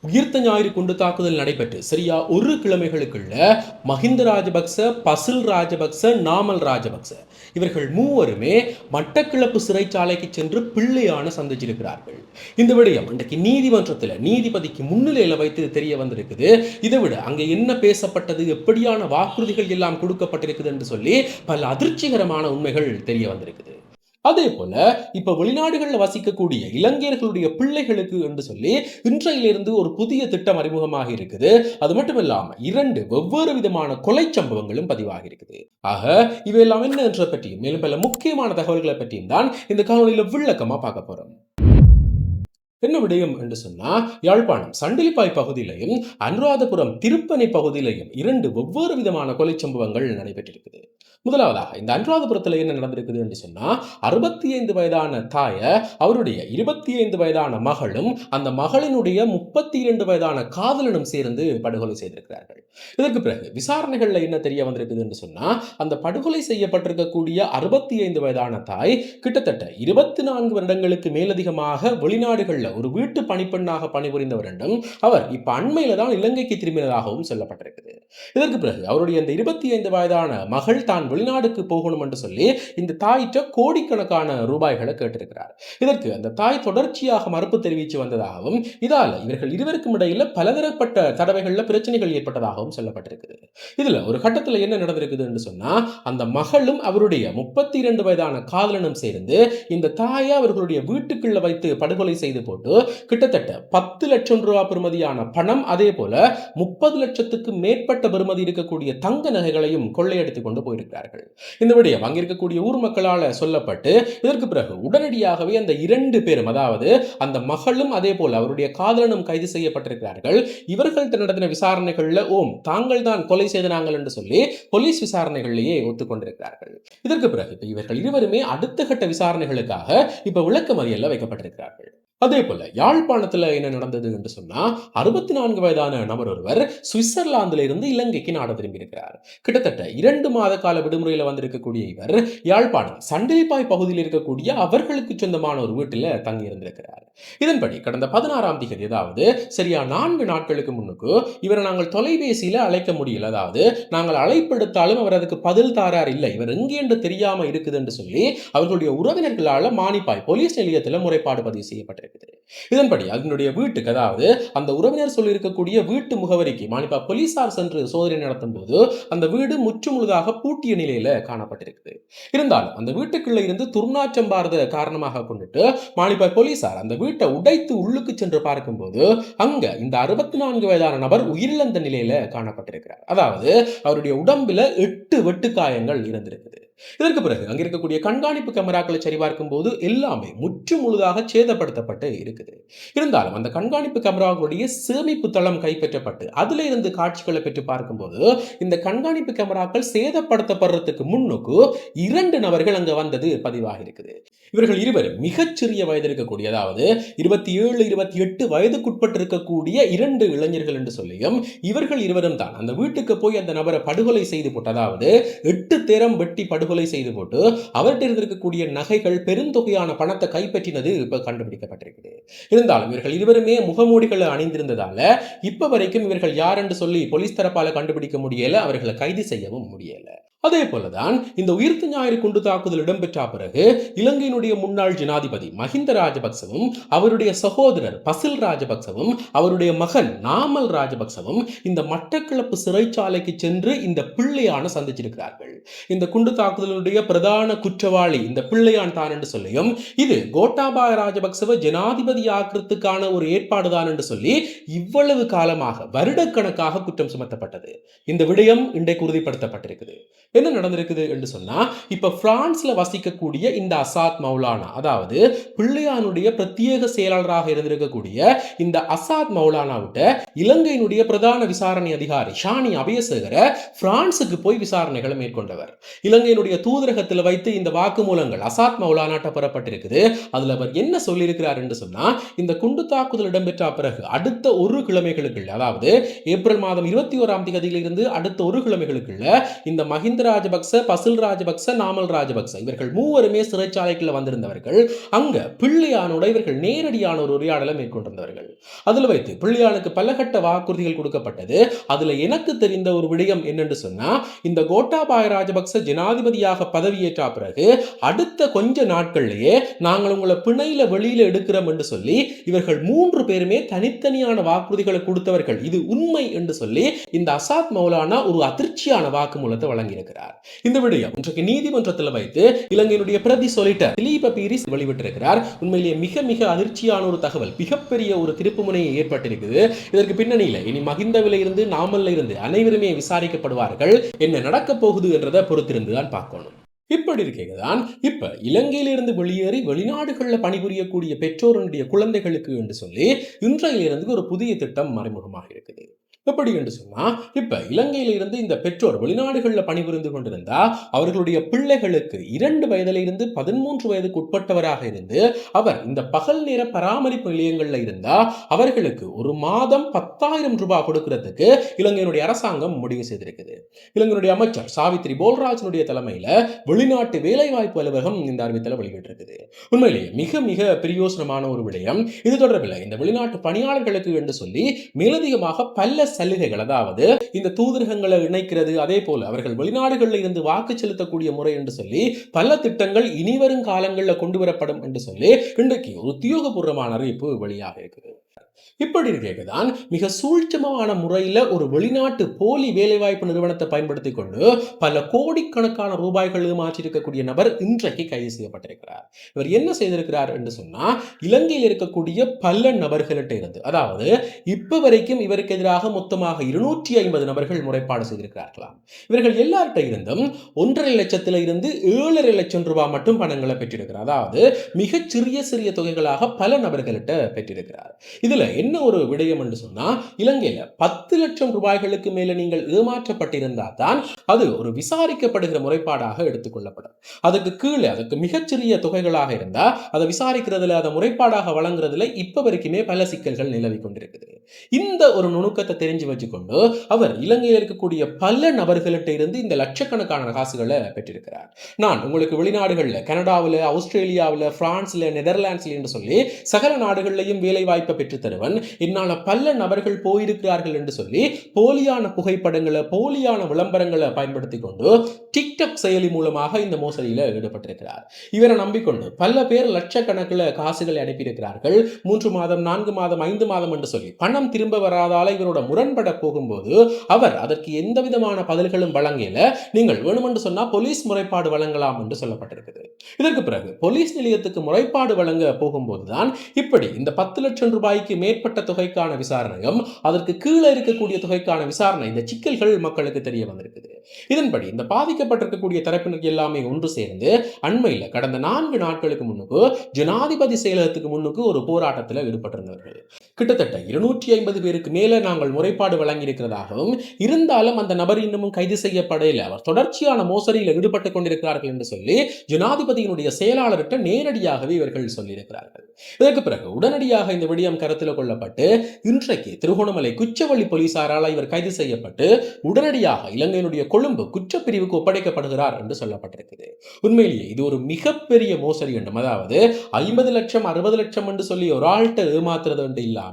உயிர்த்த ஞாயிறு குண்டு தாக்குதல் நடைபெற்று சரியா ஒரு கிழமைகளுக்குள்ள மஹிந்த ராஜபக்ச, பசில் ராஜபக்ச, நாமல் ராஜபக்ச இவர்கள் மூவருமே மட்டக்களப்பு சிறைச்சாலைக்கு சென்று பிள்ளையான சந்திச்சிருக்கிறார்கள். இந்த விடயம் இன்றைக்கு நீதிமன்றத்தில் நீதிபதிக்கு முன்னிலையில் வைத்து தெரிய வந்திருக்குது. இதை விட அங்கே என்ன பேசப்பட்டது, எப்படியான வாக்குறுதிகள் எல்லாம் கொடுக்கப்பட்டிருக்குது என்று சொல்லி பல அதிர்ச்சிகரமான உண்மைகள் தெரிய வந்திருக்குது. அதே போல இப்ப வெளிநாடுகளில் வசிக்கக்கூடிய இலங்கையர்களுடைய பிள்ளைகளுக்கு என்று சொல்லி இன்றையிலிருந்து ஒரு புதிய திட்டம் அறிமுகமாக இருக்குது. அது மட்டும் இல்லாம 2 வெவ்வேறு விதமான கொலை சம்பவங்களும் பதிவாகி இருக்குது. ஆக இவையெல்லாம் என்ன என்ற பற்றியும் மேலும் பல முக்கியமான தகவல்களை பற்றியும் தான் இந்த காணொலியில விளக்கமா பார்க்க போறோம். என்ன விடயம் என்று சொன்னா, யாழ்ப்பாணம் சண்டிலிப்பாய் பகுதியிலையும் அனுராதபுரம் திருப்பனை பகுதியிலையும் 2 வெவ்வேறு விதமான கொலை சம்பவங்கள் நடைபெற்றிருக்குது. முதலாவதாக இந்த அனுராதபுரத்தில் என்ன நடந்திருக்குது என்று சொன்னா, 65 வயதான தாய அவருடைய 25 வயதான மகளும் அந்த மகளினுடைய 32 வயதான காதலனும் சேர்ந்து படுகொலை செய்திருக்கிறார்கள். இதற்கு பிறகு விசாரணைகள்ல என்ன தெரிய வந்திருக்குது என்று சொன்னா, அந்த படுகொலை செய்யப்பட்டிருக்கக்கூடிய 65 வயதான தாய் கிட்டத்தட்ட 24 வருடங்களுக்கு மேலதிகமாக வெளிநாடுகளில் ஒரு வீட்டு பணிப்பெண்ணாக பணிபுரிந்தவர் என்றும் அவர் இப்ப அண்மையில தான் இலங்கைக்கு திரும்பினதாகவும் சொல்லப்பட்டிருக்குது. இதற்கு பிறகு அவருடைய இந்த 25 வயதான மகள் தான் வெளிநாடுக்கு போகணும் என்று சொல்லி இந்த தாயிட்ட கோடிக்கணக்கான ரூபாய்களை கேட்டிருக்கிறார். இதற்கு அந்த தாய் தொடர்ச்சியாக மறுப்பு தெரிவித்து வந்ததாகவும் இதால இவர்கள் இருவருக்கும் இடையில பலதரப்பட்ட தடவைகள்ல பிரச்சனைகள் ஏற்பட்டதாகவும் சொல்லப்பட்டிருக்குது. இதுல ஒரு கட்டத்தில் என்ன நடந்திருக்குது என்று சொன்னா, அந்த மகளும் அவருடைய 32 வயதான காதலனும் சேர்ந்து இந்த தாயை அவர்களுடைய வீட்டுக்குள்ள வைத்து படுகொலை செய்து போட்டு கிட்டத்தட்ட 10 லட்சம் ரூபாய் பெறுமதியான பணம், அதே போல 30 லட்சத்துக்கு மேற்பட்ட பெறுமதி இருக்கக்கூடிய தங்க நகைகளையும் கொள்ளையடித்துக் கொண்டு போயிருக்கிறார்கள். இந்த விடயம் அங்கிருக்கக்கூடிய ஊர் மக்களால் சொல்லப்பட்டு இதற்கு பிறகு உடனடியாகவே அந்த 2 பேரும், அதாவது அந்த மகளும் அதே போல அவருடைய காதலனும் கைது செய்யப்பட்டிருக்கிறார்கள். இவர்கள் நடத்தின விசாரணைகள்ல தாங்கள் தான் கொலை செய்தார்கள் என்று சொல்லி போலீஸ் விசாரணைகளிலேயே ஒத்துக்கொண்டிருக்கிறார்கள். இதற்கு பிறகு இவர்கள் இருவருமே அடுத்த கட்ட விசாரணைகளுக்காக இப்ப விளக்கமறியல்ல வைக்கப்பட்டிருக்கிறார்கள். அதே போல யாழ்ப்பாணத்தில் என்ன நடந்தது என்று சொன்னா, 64 வயதான நபர் ஒருவர் சுவிட்சர்லாந்தில் இருந்து இலங்கைக்கு நாடு திரும்பி இருக்கிறார். கிட்டத்தட்ட 2 மாத கால விடுமுறையில் வந்திருக்கக்கூடிய இவர் யாழ்ப்பாணம் சண்டிலிப்பாய் பகுதியில் இருக்கக்கூடிய அவர்களுக்கு சொந்தமான ஒரு வீட்டில் தங்கி இருந்திருக்கிறார். இதன்படி கடந்த 16ஆம் தேதி, அதாவது சரியா 4 நாட்களுக்கு முன்னுக்கு இவரை நாங்கள் தொலைபேசியில அழைக்க முடியல, அதாவது நாங்கள் அழைப்பெடுத்தாலும் அவர் அதுக்கு பதில் தாரார் இல்லை, இவர் எங்கே என்று தெரியாம இருக்குது என்று சொல்லி அவர்களுடைய உறவினர்களால் மானிப்பாய் போலீஸ் நிலையத்தில் முறைப்பாடு பதிவு செய்யப்பட்டிருக்கு. இதன்படி அதனுடைய வீட்டுக்கு, அதாவது அந்த உறவினர் சொல்லி இருக்கக்கூடிய வீட்டு முகவரிக்கு மானிப்பா போலீசார் சென்று சோதனை நடத்தும் போது அந்த வீடு முற்றுமுழுதாக பூட்டிய நிலையில காணப்பட்டிருக்குது. இருந்தாலும் அந்த வீட்டுக்குள்ள இருந்து துர்நாற்றம் பார்த்த காரணமாக கொண்டுட்டு மானிப்பா போலீசார் அந்த வீட்டை உடைத்து உள்ளுக்கு சென்று பார்க்கும்போது அங்க இந்த 64 வயதான நபர் உயிரிழந்த நிலையில காணப்பட்டிருக்கிறார். அதாவது அவருடைய உடம்பில 8 வெட்டுக்காயங்கள் இருந்திருக்குது. இதற்கு பிறகு அங்க இருக்கக்கூடிய கண்காணிப்பு கேமராக்களை சரிபார்க்கும் போது எல்லாமே முற்று முழுதாக சேதப்படுத்தப்பட்டு இருக்குது. இருந்தாலும் அந்த கண்காணிப்பு கேமராக்களுடைய சேமிப்பு தளம் கைப்பற்றப்பட்டு அதுல இருந்து காட்சிகளை பெற்று பார்க்கும்போது இந்த கண்காணிப்பு கேமராக்கள் சேதப்படுத்தப்படுறதுக்கு முன்னுக்கு 2 நபர்கள் அங்க வந்தது பதிவாக இருக்குது. இவர்கள் இருவரும் மிகச்சிறிய வயது இருக்கக்கூடிய, அதாவது 27, 28 வயதுக்குட்பட்டு இருக்கக்கூடிய 2 இளைஞர்கள் என்று சொல்லியும் இவர்கள் இருவரும் தான் அந்த வீட்டுக்கு போய் அந்த நபரை படுகொலை செய்து போட்டு, அதாவது 8 தேரம் வெட்டி படுகொலை செய்து போட்டு அவர்கிட்ட இருக்கக்கூடிய நகைகள் பெருந்தொகையான பணத்தை கைப்பற்றினது இப்ப கண்டுபிடிக்கப்பட்டிருக்கிறது. இருந்தாலும் இவர்கள் இருவருமே முகமூடிகளை அணிந்திருந்ததால இப்ப வரைக்கும் இவர்கள் யார் என்று சொல்லி போலீஸ் தரப்பால கண்டுபிடிக்க முடியல, அவர்களை கைது செய்யவும் முடியல. அதே போலதான் இந்த உயிர்த்த ஞாயிறு குண்டு தாக்குதல் இடம்பெற்ற பிறகு இலங்கையினுடைய முன்னாள் ஜனாதிபதி மஹிந்த ராஜபக்சவும் அவருடைய சகோதரர் பசில் ராஜபக்சவும் அவருடைய மகன் நாமல் ராஜபக்சவும் இந்த மட்டக்களப்பு சிறைச்சாலைக்கு சென்று இந்த பிள்ளையான சந்திச்சிருக்கிறார்கள். இந்த குண்டு தாக்குதலுடைய பிரதான குற்றவாளி இந்த பிள்ளையான் தான் என்று சொல்லியும் இது கோட்டாபாய ராஜபக்சவை ஜனாதிபதி ஆக்கிறதுக்கான ஒரு ஏற்பாடுதான் என்று சொல்லி இவ்வளவு காலமாக வருடக்கணக்காக குற்றம் சுமத்தப்பட்டது. இந்த விடயம் இன்றைக்கு உறுதிப்படுத்தப்பட்டிருக்குது. என்ன நடந்திருக்குது என்று சொன்னா, இப்ப பிரான்ஸ்ல வசிக்கக்கூடிய இந்த அசாத் மௌலானா, அதாவது பிள்ளையானுடைய பிரத்யேக செயலாளராக இருந்திருக்கக்கூடிய இந்த அசாத் மௌலானா விட்ட இலங்கையினுடைய பிரதான விசாரணை அதிகாரி ஷானி அபயசேகர பிரான்சுக்கு போய் விசாரணைகளை மேற்கொண்டவர். இலங்கையினுடைய தூதரகத்தில் வைத்து இந்த வாக்குமூலங்கள் அசாத் மௌலானாட்ட பெறப்பட்டிருக்குது. அதுல அவர் என்ன சொல்லியிருக்கிறார் என்று சொன்னா, இந்த குண்டு தாக்குதல் இடம்பெற்ற பிறகு அடுத்த ஒரு கிழமைகளுக்குள்ள, அதாவது ஏப்ரல் மாதம் 21ஆம் தேதியிலிருந்து அடுத்த ஒரு கிழமைகளுக்குள்ள இந்த மஹிந்த மஹிந்த ராஜபக்ச, பசில் ராஜபக்ச, நாமல் ராஜபக்ச இவர்கள் மூவருமே சிறைச்சாலைக்குள்ள வந்திருந்தவர்கள். அங்க பிள்ளையானோட இவர்கள் நேரடியான ஒரு உரையாடலை மேற்கொண்டிருந்தவர்கள். அதுல வைத்து பிள்ளையானுக்கு பலகட்ட வாக்குறுதிகள் கொடுக்கப்பட்டது. அதுல எனக்கு தெரிந்த ஒரு விடயம் என்னன்னு சொன்னா, இந்த கோட்டாபாய ராஜபக்ச ஜனாதிபதியாக பதவியேற்ற பிறகு அடுத்த கொஞ்ச நாட்கள்லயே நாங்கள் உங்களை பிணையில வெளியில எடுக்கிறோம் என்று சொல்லி இவர்கள் 3 பேருமே தனித்தனியான வாக்குறுதிகளை கொடுத்தவர்கள். இது உண்மை என்று சொல்லி இந்த அசாத் மௌலானா ஒரு அதிர்ச்சியான வாக்குமூலத்தை வழங்கியிருக்கிறார். இந்த விடயம் இன்றைக்கு நீதிமன்றத்தில் வைத்து இலங்கையினுடைய பிரதி சொலிட்டர் திலீப பீரிஸ் வெளிவிட்டிருக்கிறார். உண்மையிலேயே மிக மிக அதிர்ச்சியான ஒரு தகவல், மிகப்பெரிய ஒரு திருப்புமுனையை ஏற்பட்டிருக்குது. இதற்கு பின்னணியில் இனி மஹிந்தவில இருந்து நாமல்ல இருந்து அனைவருமே விசாரிக்கப்படுவார்கள். என்ன நடக்க போகுது என்றதை பொறுத்திருந்துதான் பார்க்கணும். இப்படி இருக்கேதான் இப்ப இலங்கையிலிருந்து வெளியேறி வெளிநாடுகளில் பணிபுரியக்கூடிய பெற்றோருடைய குழந்தைகளுக்கு என்று சொல்லி இன்றையிலிருந்து ஒரு புதிய திட்டம் மறைமுகமாக இருக்குது. எப்படி என்று சொன்னா, இப்ப இலங்கையில இருந்து இந்த பெற்றோர் வெளிநாடுகளில் பணிபுரிந்து கொண்டிருந்தா அவர்களுடைய பிள்ளைகளுக்கு 2 வயதில இருந்து 13 வயதுக்கு உட்பட்டவராக இருந்து அவர் இந்த பகல் நேர பராமரிப்பு நிலையங்கள்ல இருந்தா அவர்களுக்கு ஒரு மாதம் 10,000 ரூபாய் கொடுக்கிறதுக்கு இலங்கையினுடைய அரசாங்கம் முடிவு செய்திருக்குது. இலங்கையினுடைய அமைச்சர் சாவித்ரி போல்ராஜனுடைய தலைமையில வெளிநாட்டு வேலைவாய்ப்பு அலுவலகம் இந்த அறிவித்தலை வெளியிட்டிருக்குது. உண்மையிலேயே மிக மிக பிரயோசனமான ஒரு விடயம். இது தொடர்பில் இந்த வெளிநாட்டு பணியாளர்களுக்கு என்று சொல்லி மேலதிகமாக பல சலுகைகள், அதாவது இந்த தூதரகங்களை இணைக்கிறது, அதே போல அவர்கள் வெளிநாடுகளில் இருந்து வாக்கு செலுத்தக்கூடிய முறை என்று சொல்லி பல திட்டங்கள் இனிவரும் காலங்களில் கொண்டு வரப்படும் என்று சொல்லி இன்றைக்கு ஒரு உத்தியோகபூர்வமான அறிவிப்பு வெளியாக இருக்குது. இப்படி இருக்கேதான் மிக சூழ்ச்சியமான முறையில் ஒரு வெளிநாட்டு போலி வேலைவாய்ப்பு நிறுவனத்தை பயன்படுத்தி கொண்டு பல கோடிக்கணக்கான ரூபாய்கள் மாற்றிருக்கக்கூடிய நபர் இன்றைக்கு கைது செய்யப்பட்டிருக்கிறார். இவர் என்ன செய்திருக்கிறார் என்று சொன்னா, இலங்கையில் இருக்கக்கூடிய பல நபர்கள்ட்ட இருந்து, அதாவது இப்ப வரைக்கும் இவருக்கு எதிராக மொத்தமாக 250 நபர்கள் முறைப்பாடு செய்திருக்கிறார்களாம். இவர்கள் எல்லார்ட்ட இருந்தும் 1.5 லட்சத்தில இருந்து 7.5 லட்சம் ரூபாய் மட்டும் பணங்களை பெற்றிருக்கிறார். அதாவது மிகச் சிறிய தொகைகளாக பல நபர்கள்ட்ட பெற்றிருக்கிறார். இதுல என்ன ஒரு விடயம் என்று சொன்னா, இலங்கையில 10 லட்சம் ரூபாய்களுக்கு மேல நீங்கள் ஏமாற்றப்பட்டிருந்தா தான் அது ஒரு விசாரிக்கப்படுகிற முறைப்பாடாக எடுத்துக்கொள்ளப்படும். அதுக்கு கீழே அதுக்கு மிகச்சிறிய தொகைகளாக இருந்தா அதை விசாரிக்கிறதுல அதை முறைப்பாடாக வழங்குறதுல இப்ப வரைக்குமே பல சிக்கல்கள் நிலவி கொண்டிருக்குது. இந்த ஒரு நுணுக்கத்தை தெரிஞ்சு வச்சுக்கொண்டு அவர் இலங்கையில் இருக்கக்கூடிய பல நபர்கள்ட்ட இருந்து இந்த லட்சக்கணக்கான காசுகளை பெற்றிருக்கிறார். நான் உங்களுக்கு வெளிநாடுகள்ல கனடாவில், ஆஸ்திரேலியாவில், பிரான்ஸ்ல, நெதர்லாண்ட்ஸ்ல என்று சொல்லி சகல நாடுகளிலையும் வேலை வாய்ப்பை பெற்று தருவன், என்னால பல நபர்கள் போயிருக்கிறார்கள் என்று சொல்லி போலியான புகைப்படங்களை, போலியான விளம்பரங்களை பயன்படுத்தி கொண்டு டிக்டாக் செயலி மூலமாக இந்த மோசடியில் ஈடுபட்டிருக்கிறார். இவரை நம்பிக்கொண்டு பல பேர் லட்சக்கணக்கில் காசுகளை அனுப்பியிருக்கிறார்கள். 3 மாதம், 4 மாதம், 5 மாதம் என்று சொல்லி பணம் திரும்ப வராதால இவரோட முரண்பட போகும்போது அவர் அதற்கு எந்த விதமான பதில்களும் வழங்கல. நீங்கள் வேணுமென்று சொன்னா போலீஸ் முறைப்பாடு வழங்கலாம் என்று சொல்லப்பட்டிருக்குது. இதற்கு பிறகு போலீஸ் நிலையத்துக்கு முறைப்பாடு வழங்க போகும்போதுதான் இப்படி இந்த 10 லட்சம் ரூபாய்க்கு மேற்பட்ட தொகைக்கான விசாரணையும் அதற்கு கீழே இருக்கக்கூடிய தொகைக்கான விசாரணை, இந்த சிக்கல்கள் மக்களுக்கு தெரிய வந்திருக்குது. இதன்படி இந்த பாதிக்கப்பட்டிருக்கக்கூடிய தரப்பினர் எல்லாமே ஒன்று சேர்ந்து அண்மையில் கடந்த 4 நாட்களுக்கு முன்னுக்கு ஜனாதிபதி செயலகத்துக்கு முன்னுக்கு ஒரு போராட்டத்தில் ஈடுபட்டிருந்தவர்கள். கிட்டத்தட்ட 250 பேருக்கு மேல நாங்கள் முறைப்பாடு வழங்கி இருக்கிறதாகவும், இருந்தாலும் அந்த நபர் இன்னமும் கைது செய்யப்படவில்லை, அவர் தொடர்ச்சியான மோசடியில் ஈடுபட்டுக் கொண்டிருக்கிறார்கள் என்று சொல்லி ஜனாதிபதியினுடைய செயலாளர்கிட்ட நேரடியாகவே இவர்கள் சொல்லியிருக்கிறார்கள். இதற்கு பிறகு உடனடியாக இந்த விடயம் கருத்தில் கொள்ளப்பட்டு இன்றைக்கு திருகோணமலை குச்சவெளி போலீசாரால் இவர் கைது செய்யப்பட்டு உடனடியாக இலங்கையினுடைய கொழும்பு குற்றப்பிரிவுக்கு ஒப்படைக்கப்படுகிறார் என்று சொல்லப்பட்டிருக்கிறது. உண்மையிலேயே இது ஒரு மிகப்பெரிய மோசடி என்றும், அதாவது 50 லட்சம் 60 லட்சம் என்று சொல்லி ஒரு ஆள்கிட்ட ஏமாத்துறது என்று இல்லாம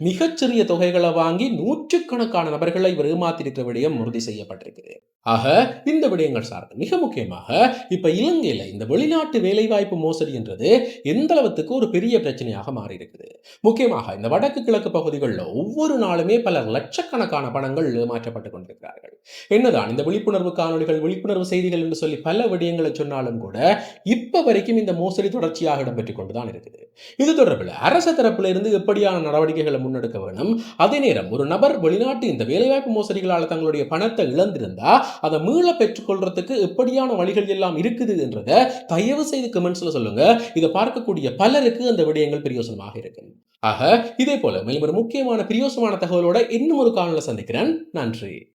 மிகச்சிறிய தொகைகளை வாங்கி நூற்றுக்கணக்கான நபர்களை இவர் ஏமாத்திருக்கிற விடயம் உறுதி செய்யப்பட்டிருக்கிறது. ஆக இந்த விடயங்கள் சார்ந்து மிக முக்கியமாக இப்ப இலங்கையில இந்த வெளிநாட்டு வேலைவாய்ப்பு மோசடி என்றது எந்த அளவுக்கு ஒரு பெரிய பிரச்சனையாக மாறி இருக்குது. முக்கியமாக இந்த வடக்கு கிழக்கு பகுதிகளில் ஒவ்வொரு நாளுமே பல லட்சக்கணக்கான பணங்கள் ஏமாற்றப்பட்டுக் கொண்டிருக்கிறார்கள். என்னதான் இந்த விழிப்புணர்வு காணொலிகள், விழிப்புணர்வு செய்திகள் என்று சொல்லி பல விடயங்களை சொன்னாலும் கூட இப்ப வரைக்கும் இந்த மோசடி தொடர்ச்சியாக இடம்பெற்றுக் கொண்டுதான் இருக்குது. இது தொடர்பில் அரசு தரப்பில் இருந்து எப்படியான நடவடிக்கைகளை முன்னெடுக்க வேண்டும், அதே நேரம் ஒரு நபர் வெளிநாட்டு இந்த வேலைவாய்ப்பு மோசடிகளால் தங்களுடைய பணத்தை இழந்திருந்தா அதை மீள பெற்றுக்கொள்றதுக்கு எப்படியான வழிகள் எல்லாம் இருக்குது என்றதை தயவு செய்து கமெண்ட்ஸ்ல சொல்லுங்க. இதை பார்க்கக்கூடிய பலருக்கு அந்த விடயங்கள் பிரயோசனமாக இருக்கு. ஆக இதே போல மேலும் ஒரு முக்கியமான பிரயோசனமான தகவலோட இன்னும் ஒரு காணொளியில் சந்திக்கிறேன். நன்றி.